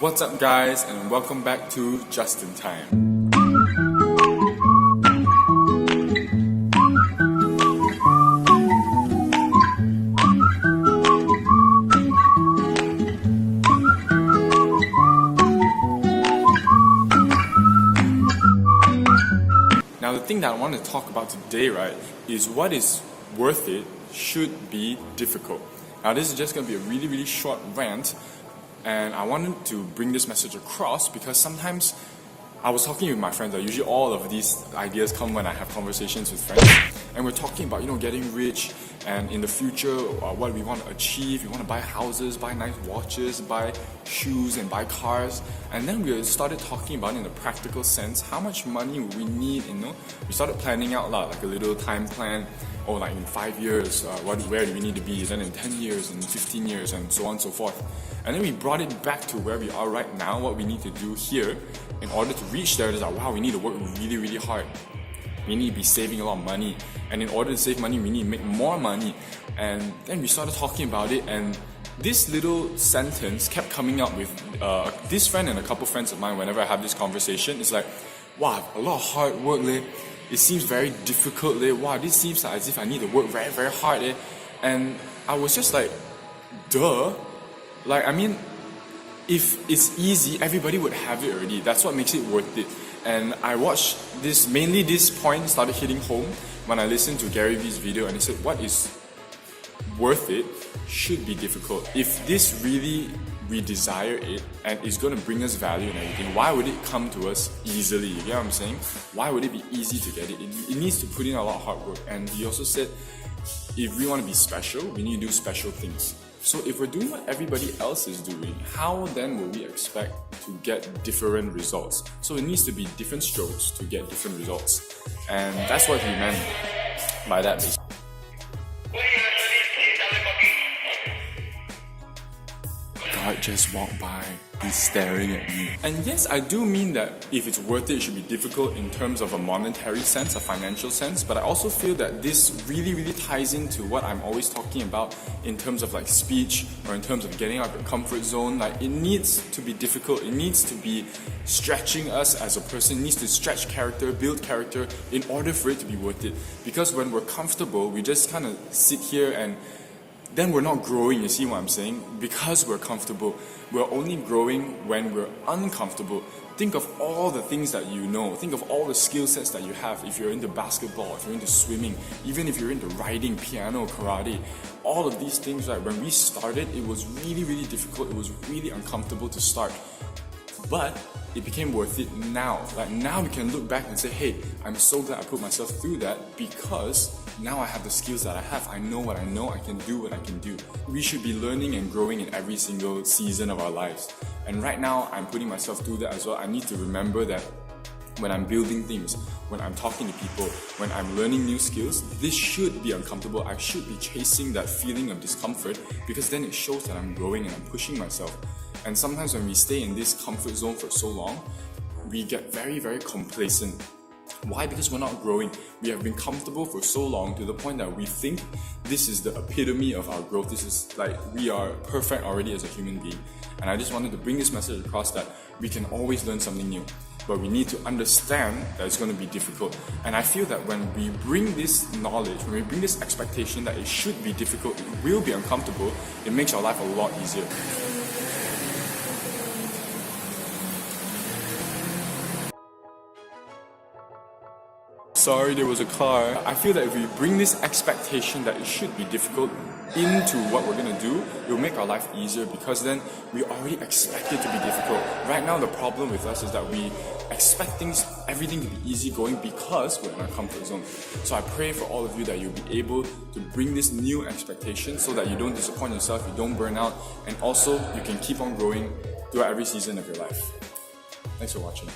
What's up guys, and welcome back to Just in Time. Now the thing that I want to talk about today, right, is what is worth it should be difficult. Now this is just going to be a really short rant, and I wanted to bring this message across because sometimes I was talking with my friends. Usually all of these ideas come when I have conversations with friends, and we're talking about getting rich and in the future what we want to achieve. We want to buy houses, buy nice watches, buy shoes and buy cars. And then we started talking about in a practical sense how much money we need. We started planning out loud, like a little time plan. Or like in 5 years, where do we need to be? Then in 10 years, and 15 years, and so on and so forth. And then we brought it back to where we are right now, what we need to do here in order to reach there. It's like, wow, we need to work really hard. We need to be saving a lot of money. And in order to save money, we need to make more money. And then we started talking about it, and this little sentence kept coming up with this friend and a couple friends of mine. Whenever I have this conversation, it's like, wow, a lot of hard work, leh. It seems very difficult, leh. Wow, this seems like as if I need to work very hard, leh. And I was just like, duh. Like, I mean, if it's easy, everybody would have it already. That's what makes it worth it. And I watched this, mainly this point started hitting home when I listened to Gary Vee's video, and he said, what is worth it should be difficult. If this really, we desire it and it's going to bring us value and everything, why would it come to us easily? You get what I'm saying? Why would it be easy to get it? It needs to put in a lot of hard work. And he also said, if we want to be special, we need to do special things. So if we're doing what everybody else is doing, how then will we expect to get different results? So it needs to be different strokes to get different results. And that's what he meant by that, basically. God just walked by, he's staring at me. And yes, I do mean that if it's worth it, it should be difficult in terms of a monetary sense, a financial sense, but I also feel that this really ties into what I'm always talking about in terms of like speech, or in terms of getting out of your comfort zone. Like, it needs to be difficult, it needs to be stretching us as a person, it needs to stretch character, build character in order for it to be worth it. Because when we're comfortable, we just kind of sit here and then we're not growing, you see what I'm saying? Because we're comfortable. We're only growing when we're uncomfortable. Think of all the things that you know. Think of all the skill sets that you have. If you're into basketball, if you're into swimming, even if you're into riding, piano, karate, all of these things, right? When we started, it was really difficult. It was really uncomfortable to start. But it became worth it now. Like, now we can look back and say, hey, I'm so glad I put myself through that, because now I have the skills that I have. I know what I know. I can do what I can do. We should be learning and growing in every single season of our lives. And right now, I'm putting myself through that as well. I need to remember that when I'm building things, when I'm talking to people, when I'm learning new skills, this should be uncomfortable. I should be chasing that feeling of discomfort, because then it shows that I'm growing and I'm pushing myself. And sometimes when we stay in this comfort zone for so long, we get very complacent. Why? Because we're not growing. We have been comfortable for so long to the point that we think this is the epitome of our growth. This is like, we are perfect already as a human being. And I just wanted to bring this message across that we can always learn something new. But we need to understand that it's going to be difficult. And I feel that when we bring this knowledge, when we bring this expectation that it should be difficult, it will be uncomfortable, it makes our life a lot easier. Sorry, there was a car. I feel that if we bring this expectation that it should be difficult into what we're gonna do, it will make our life easier, because then we already expect it to be difficult. Right now, the problem with us is that we expect everything to be easy going because we're in our comfort zone. So I pray for all of you that you'll be able to bring this new expectation so that you don't disappoint yourself, you don't burn out, and also you can keep on growing throughout every season of your life. Thanks for watching.